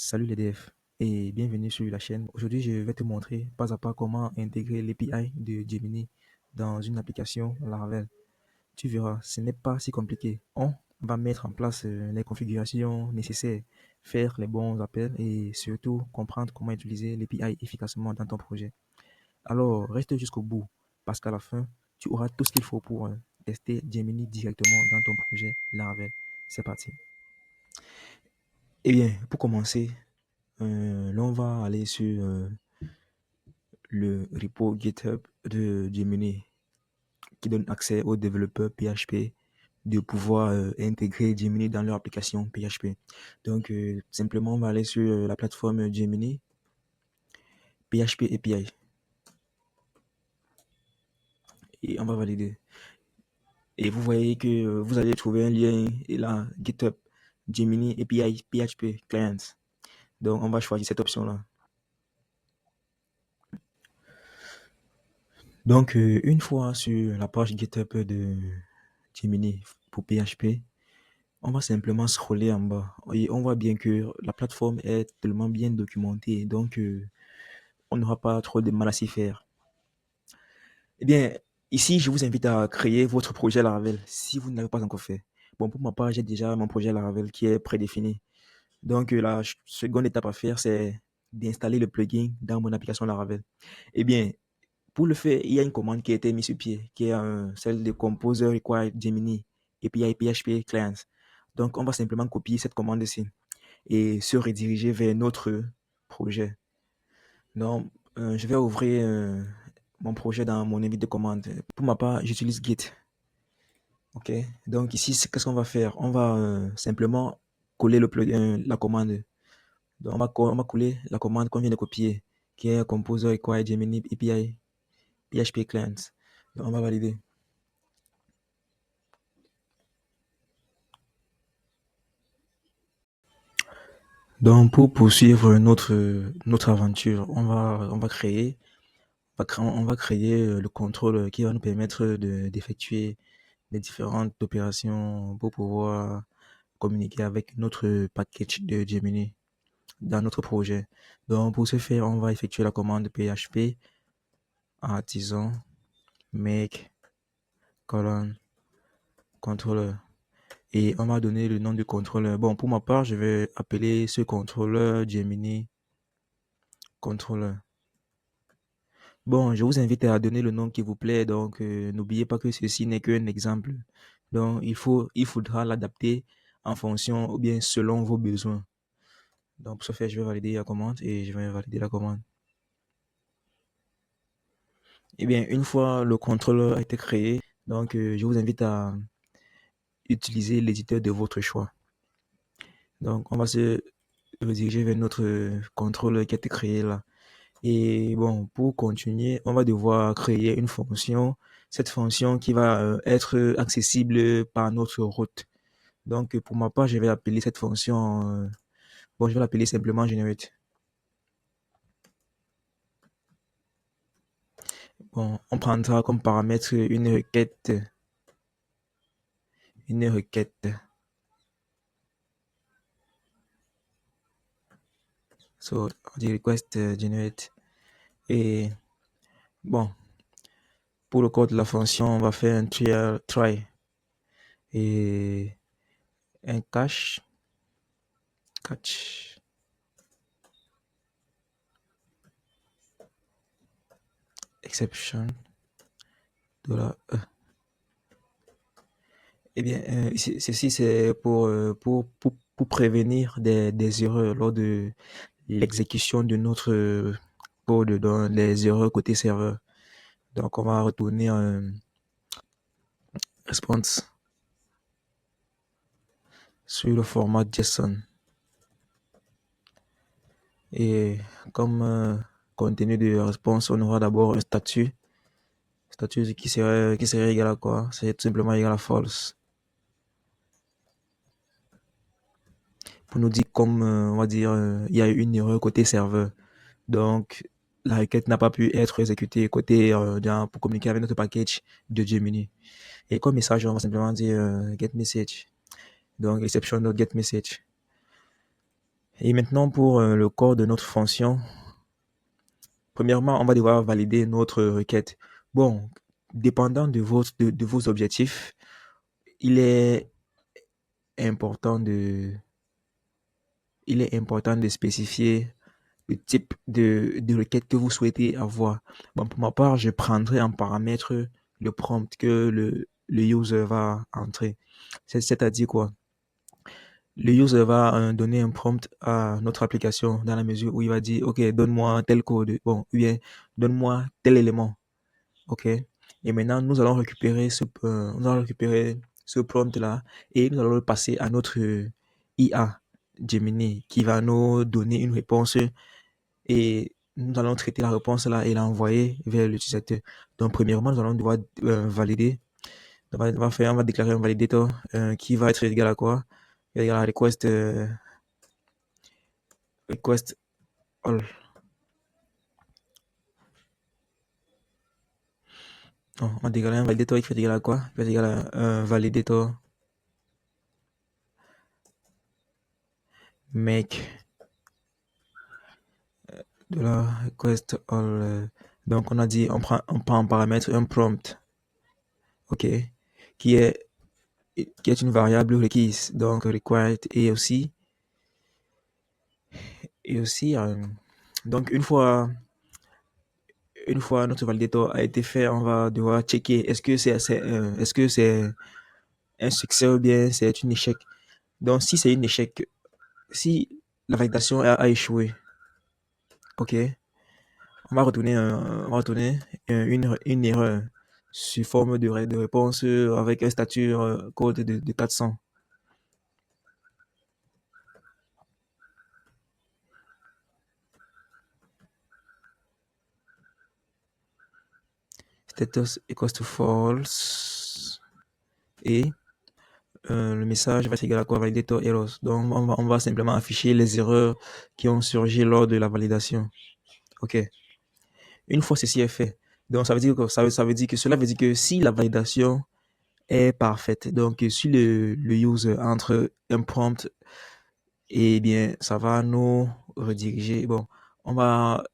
Salut les devs et bienvenue sur la chaîne. Aujourd'hui, je vais te montrer pas à pas comment intégrer l'API de Gemini dans une application Laravel. Tu verras, ce n'est pas si compliqué. On va mettre en place les configurations nécessaires, faire les bons appels et surtout comprendre comment utiliser l'API efficacement dans ton projet. Alors, reste jusqu'au bout parce qu'à la fin, tu auras tout ce qu'il faut pour tester Gemini directement dans ton projet Laravel. C'est parti. Eh bien, pour commencer, là, on va aller sur le repo GitHub de Gemini qui donne accès aux développeurs PHP de pouvoir intégrer Gemini dans leur application PHP. Donc, simplement, on va aller sur la plateforme Gemini, PHP API, et on va valider. Et vous voyez que vous allez trouver un lien, et là, GitHub, Gemini API, PHP Clients. Donc, on va choisir cette option-là. Donc, une fois sur la page GitHub de Gemini pour PHP, on va simplement scroller en bas et on voit bien que la plateforme est tellement bien documentée, donc on n'aura pas trop de mal à s'y faire. Eh bien, ici, je vous invite à créer votre projet Laravel si vous ne l'avez pas encore fait. Bon, pour ma part, j'ai déjà mon projet Laravel qui est prédéfini. Donc, la seconde étape à faire, c'est d'installer le plugin dans mon application Laravel. Eh bien, pour le faire, il y a une commande qui a été mise sur pied, qui est celle de Composer Require Gemini API PHP Clients. Donc, on va simplement copier cette commande-ci et se rediriger vers notre projet. Donc, je vais ouvrir mon projet dans mon invite de commande. Pour ma part, j'utilise Git. OK. Donc, ici, qu'est-ce qu'on va faire? On va simplement coller la commande. Donc, on va coller la commande qu'on vient de copier, qui est Composer Require Gemini API PHP Clients. Donc, on va valider. Donc, pour poursuivre notre aventure, on va créer le contrôle qui va nous permettre d'effectuer les différentes opérations pour pouvoir communiquer avec notre package de Gemini dans notre projet. Donc, pour ce faire, on va effectuer la commande PHP artisan make colon controller et on va donner le nom du contrôleur. Bon, pour ma part, je vais appeler ce contrôleur Gemini controller. Bon, je vous invite à donner le nom qui vous plaît, donc n'oubliez pas que ceci n'est qu'un exemple. Donc, il faudra l'adapter en fonction ou bien selon vos besoins. Donc, pour ce faire, je vais valider la commande et je vais valider la commande. Eh bien, une fois le contrôleur a été créé, donc je vous invite à utiliser l'éditeur de votre choix. Donc, on va se rediriger vers notre contrôleur qui a été créé là. Et bon, pour continuer, on va devoir créer une fonction, cette fonction qui va être accessible par notre route. Donc, pour ma part, je vais appeler cette fonction, bon, je vais l'appeler simplement generate. Bon, on prendra comme paramètre une requête. So, on dit request generate. Et bon, pour le code de la fonction, on va faire un try et un catch exception $e. Eh bien, ceci c'est pour prévenir des erreurs lors de l'exécution de notre code dans les erreurs côté serveur. Donc, on va retourner un response sur le format JSON. Et comme contenu de réponse, on aura d'abord un statut. Statut qui serait égal à quoi? C'est tout simplement égal à false. Pour nous dire comme, on va dire, il y a eu une erreur côté serveur. Donc, la requête n'a pas pu être exécutée côté pour communiquer avec notre package de Gemini. Et comme message, on va simplement dire get message. Donc, exception de get message. Et maintenant, pour le corps de notre fonction, premièrement, on va devoir valider notre requête. Bon, dépendant de vos objectifs, il est important de, il est important de spécifier le type de requête que vous souhaitez avoir. Bon, pour ma part, je prendrai en paramètre le prompt que le user va entrer. C'est-à-dire quoi? Le user va donner un prompt à notre application dans la mesure où il va dire, OK, donne-moi tel code, bon, ou bien donne-moi tel élément. OK. Et maintenant, nous allons récupérer ce prompt-là et nous allons le passer à notre IA Gemini qui va nous donner une réponse et nous allons traiter la réponse là et l'envoyer vers l'utilisateur. Donc, premièrement, nous allons devoir valider. On va déclarer un validator qui va être égal à quoi? Égal à request all. Non, on va déclarer un validator qui va être égal à quoi? Qui va être égal à un validator make de la request all. Donc, on a dit, on prend en paramètre un prompt, OK, qui est, qui est une variable requise, donc required, et aussi, donc une fois notre validator a été fait, on va devoir checker est-ce que c'est un succès ou bien c'est un échec. Donc, si c'est un échec, si la validation a échoué, OK, on va retourner une erreur sous forme de réponse avec un statut code de 400. Status equals to false. Et le message va être égal à quoi? Validator errors. Donc, on va simplement afficher les erreurs qui ont surgi lors de la validation. OK. Une fois ceci est fait, donc ça veut dire que cela veut dire que si la validation est parfaite, donc si le user entre un prompt, eh bien, ça va nous rediriger. Bon, on va,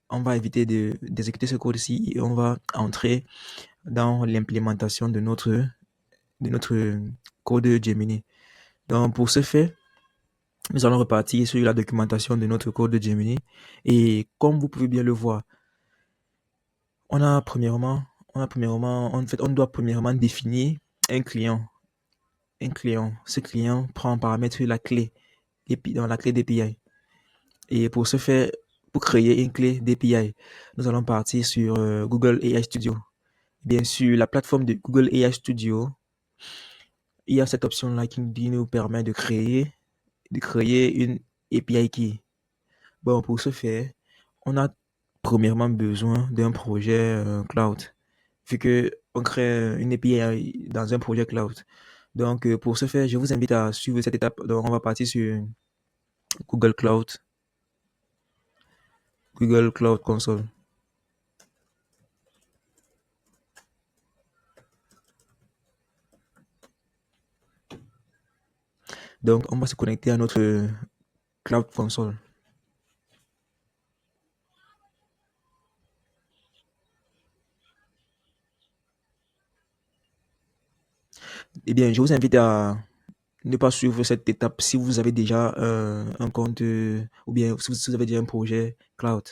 on va éviter d'exécuter ce code-ci et on va entrer dans l'implémentation de notre code Gemini. Donc, pour ce faire, nous allons repartir sur la documentation de notre code Gemini. Et comme vous pouvez bien le voir, on a premièrement, en fait, on doit premièrement définir un client. Un client. Ce client prend en paramètre la clé, dans la clé d'API. Et pour ce faire, pour créer une clé d'API, nous allons partir sur Google AI Studio. Bien sûr, la plateforme de Google AI Studio, il y a cette option-là qui nous permet de créer une API key. Bon, pour ce faire, on a premièrement besoin d'un projet cloud, vu que on crée une API dans un projet cloud. Donc, pour ce faire, je vous invite à suivre cette étape. Donc, on va partir sur Google Cloud, Google Cloud Console. Donc, on va se connecter à notre Cloud Console. Eh bien, je vous invite à ne pas suivre cette étape si vous avez déjà un compte ou bien si vous avez déjà un projet cloud.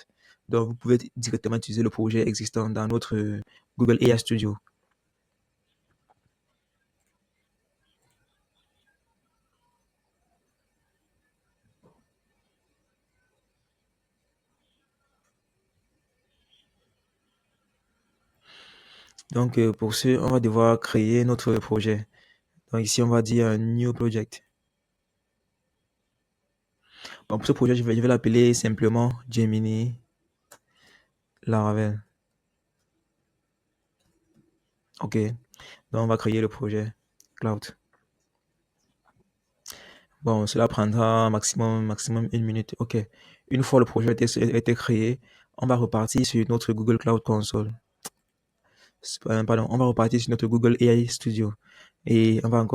Donc, vous pouvez directement utiliser le projet existant dans notre Google AI Studio. Donc, pour ce, on va devoir créer notre projet. Donc, ici, on va dire un New Project. Bon, pour ce projet, je vais l'appeler simplement Gemini Laravel. OK. Donc, on va créer le projet Cloud. Bon, cela prendra maximum une minute. OK. Une fois le projet a été créé, on va repartir sur notre Google Cloud Console. Pardon, on va repartir sur notre Google AI Studio. Et on va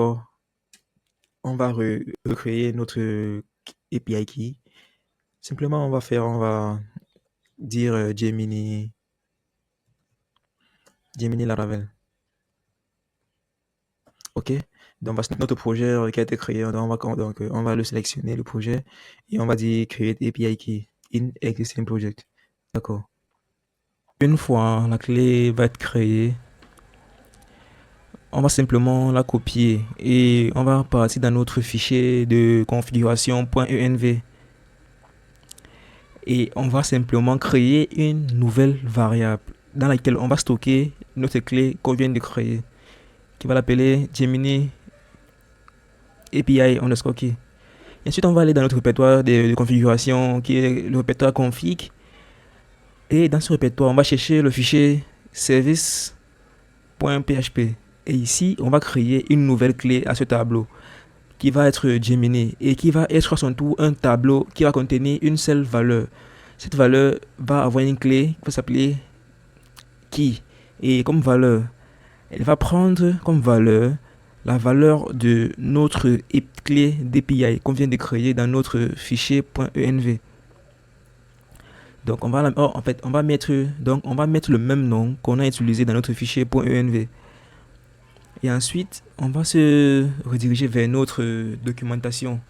recréer API key. Simplement, on va dire Gemini Laravel. OK? Donc, voici notre projet qui a été créé. On va le sélectionner, le projet, et on va dire Create API Key in existing project. D'accord. Une fois la clé va être créée, on va simplement la copier et on va partir dans notre fichier de configuration.env et on va simplement créer une nouvelle variable dans laquelle on va stocker notre clé qu'on vient de créer, qui va l'appeler Gemini API underscore key. Et ensuite, on va aller dans notre répertoire de configuration qui est le répertoire config. Et dans ce répertoire, on va chercher le fichier service.php. Et ici, on va créer une nouvelle clé à ce tableau qui va être Gemini et qui va être à son tour un tableau qui va contenir une seule valeur. Cette valeur va avoir une clé qui va s'appeler key. Et comme valeur, elle va prendre comme valeur la valeur de notre clé d'API qu'on vient de créer dans notre fichier .env. Donc on va mettre le même nom qu'on a utilisé dans notre fichier .env. Et ensuite, on va se rediriger vers notre documentation.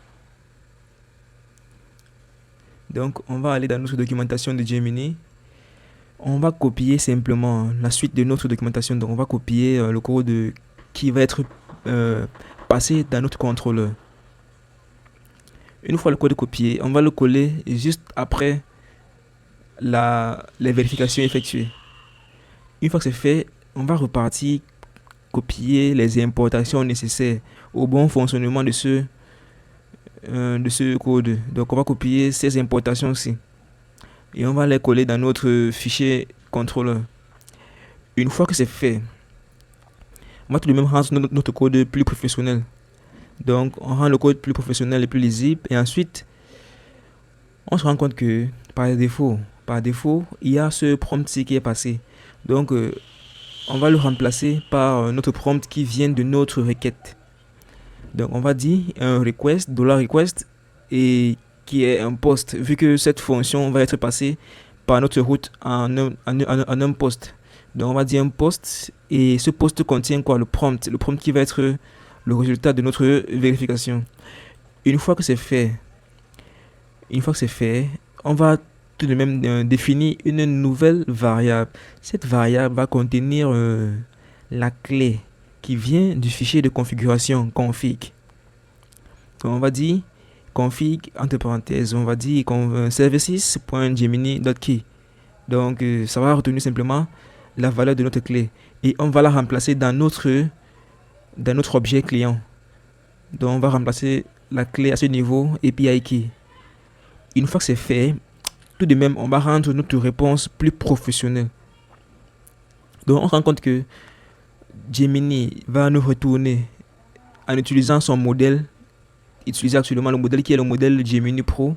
Donc on va aller dans notre documentation de Gemini. On va copier simplement la suite de notre documentation. Donc on va copier le code qui va être passé dans notre contrôleur. Une fois le code copié, on va le coller juste après les vérifications effectuées. Une fois que c'est fait, on va repartir copier les importations nécessaires au bon fonctionnement de ce code. Donc on va copier ces importations aussi et on va les coller dans notre fichier contrôleur. Une fois que c'est fait, on va tout de même rendre notre code plus professionnel. Donc on rend le code plus professionnel et plus lisible. Et ensuite, on se rend compte que par défaut, il y a ce prompt qui est passé. Donc on va le remplacer par notre prompt qui vient de notre requête. Donc on va dire un request, $request, et qui est un post, vu que cette fonction va être passée par notre route en un post. Donc on va dire un post, et ce post contient quoi? Le prompt qui va être le résultat de notre vérification. Une fois que c'est fait, on va tout de même définir une nouvelle variable. Cette variable va contenir la clé qui vient du fichier de configuration config. Donc on va dire config entre parenthèses, on va dire services.gemini.key. Donc ça va retenir simplement la valeur de notre clé et on va la remplacer dans notre objet client. Donc on va remplacer la clé à ce niveau API key. Une fois que c'est fait, tout de même on va rendre notre réponse plus professionnelle. Donc on se rend compte que Gemini va nous retourner, en utilisant son modèle, utiliser actuellement le modèle qui est le modèle Gemini Pro,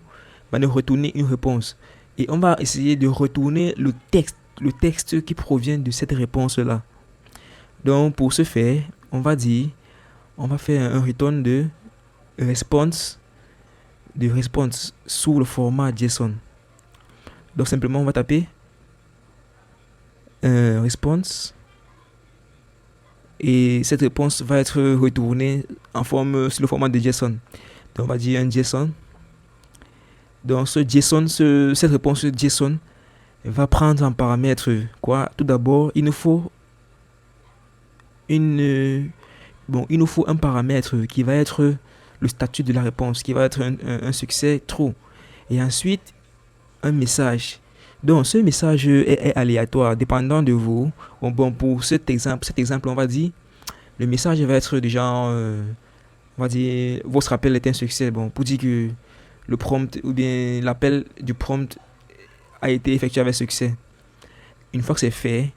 va nous retourner une réponse. Et on va essayer de retourner le texte qui provient de cette réponse-là. Donc pour ce faire, on va faire un return de response sous le format JSON. Donc simplement on va taper response et cette réponse va être retournée sous le format de JSON. Donc on va dire un JSON. Donc cette réponse JSON va prendre en paramètre quoi? Tout d'abord, il nous faut un paramètre qui va être le statut de la réponse, qui va être un succès true. Et ensuite, un message. Donc, ce message est aléatoire, dépendant de vous. Bon, pour cet exemple, on va dire, le message va être du genre, on va dire, votre appel est un succès. Bon, pour dire que le prompt ou bien l'appel du prompt a été effectué avec succès. Une fois que c'est fait,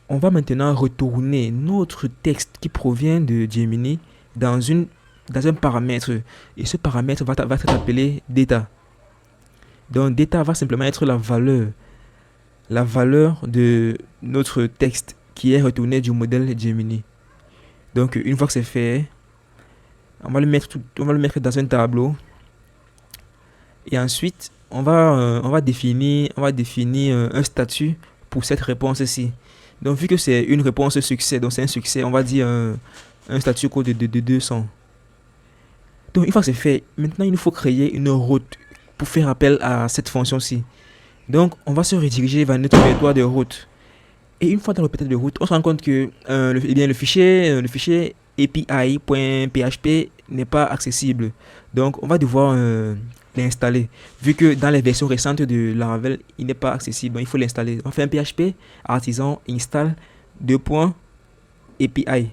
on va maintenant retourner notre texte qui provient de Gemini dans un paramètre. Et ce paramètre va être appelé data. Donc data va simplement être la valeur de notre texte qui est retourné du modèle Gemini. Donc une fois que c'est fait, on va le mettre dans un tableau Et ensuite, on va définir un statut pour cette réponse-ci. Donc, vu que c'est une réponse succès, donc c'est un succès, on va dire un statut code de 200. Donc, une fois que c'est fait, maintenant, il nous faut créer une route pour faire appel à cette fonction-ci. Donc, on va se rediriger vers notre répertoire de route. Et une fois dans le répertoire de route, on se rend compte que eh bien, le fichier API.php n'est pas accessible. Donc, on va devoir l'installer. Vu que dans les versions récentes de Laravel, il n'est pas accessible, donc il faut l'installer. On fait un PHP artisan install 2.API.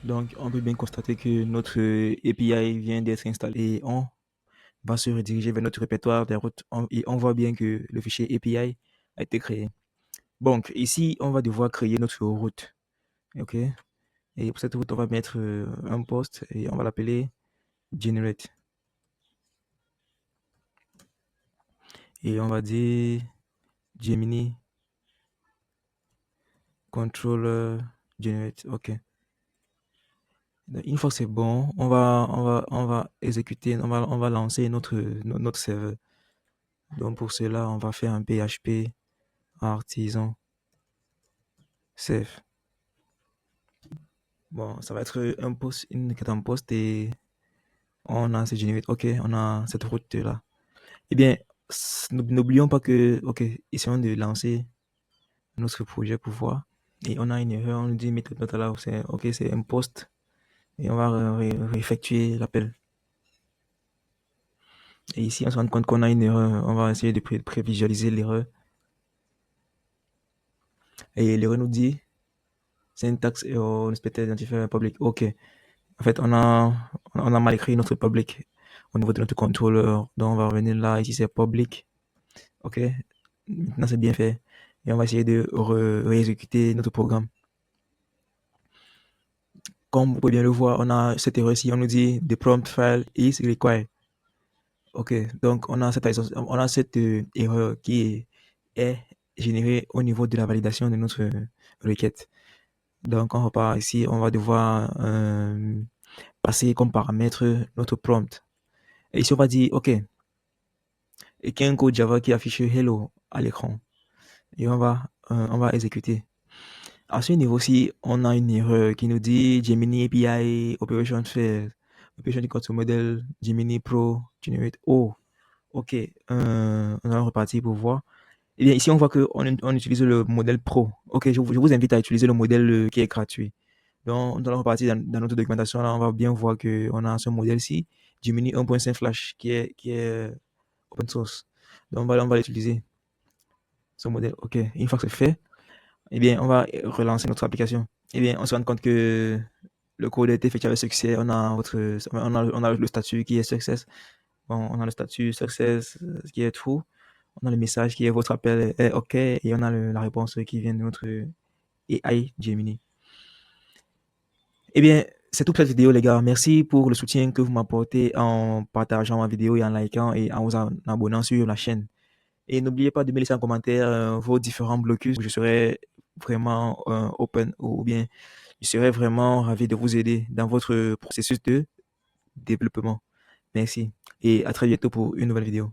Donc, on peut bien constater que notre API vient d'être installé et on va se rediriger vers notre répertoire des routes et on voit bien que le fichier API a été créé. Donc, ici, on va devoir créer notre route. OK? Et pour cette route, on va mettre un post et on va l'appeler generate. Et on va dire Gemini controller generate. OK. Une fois que c'est bon, on va exécuter, on va lancer notre serveur. Donc pour cela, on va faire un PHP artisan save. Bon, ça va être un post, une requête en post et on a ce generate. OK, on a cette route là. Eh bien, n'oublions pas que, OK, essayons de lancer notre projet pour voir. Et on a une erreur, on nous dit méthode data là, c'est OK, c'est un post et on va réeffectuer l'appel. Et ici, on se rend compte qu'on a une erreur. On va essayer de prévisualiser l'erreur. Et l'erreur nous dit syntax error, unexpected identifier public. OK. En fait, on a mal écrit notre public au niveau de notre contrôleur. Donc, on va revenir là. Ici, c'est public. OK. Maintenant, c'est bien fait. Et on va essayer de réexécuter notre programme. Comme vous pouvez bien le voir, on a cette erreur ici. On nous dit the prompt file is required. OK. Donc, on a cette erreur qui est générée au niveau de la validation de notre requête. Donc, on repart ici. On va devoir passer comme paramètre notre prompt. Et ici, on va dire OK. Et qu'il y a un code Java qui affiche hello à l'écran. Et on va exécuter. À ce niveau-ci, on a une erreur qui nous dit Gemini API Operation Failed. Operation equal to model Gemini Pro Generate. Oh, OK. On va repartir pour voir. Eh bien, ici, on voit qu'on utilise le modèle Pro. OK, je vous invite à utiliser le modèle qui est gratuit. Donc, on va repartir dans notre documentation. Là, on va bien voir qu'on a ce modèle-ci, Gemini 1.5 Flash, qui est open source. Donc, on va l'utiliser, ce modèle. OK, une fois que c'est fait, eh bien, on va relancer notre application. Eh bien, on se rend compte que le code a été effectué avec succès. On a le statut qui est success. Bon, on a le statut success qui est true. On a le message qui est votre appel est OK. Et on a la réponse qui vient de notre AI Gemini. Eh bien, c'est tout pour cette vidéo, les gars. Merci pour le soutien que vous m'apportez en partageant ma vidéo et en likant et en vous abonnant sur la chaîne. Et n'oubliez pas de me laisser en commentaire vos différents blocus. Je serai vraiment open ou bien je serai vraiment ravi de vous aider dans votre processus de développement. Merci et à très bientôt pour une nouvelle vidéo.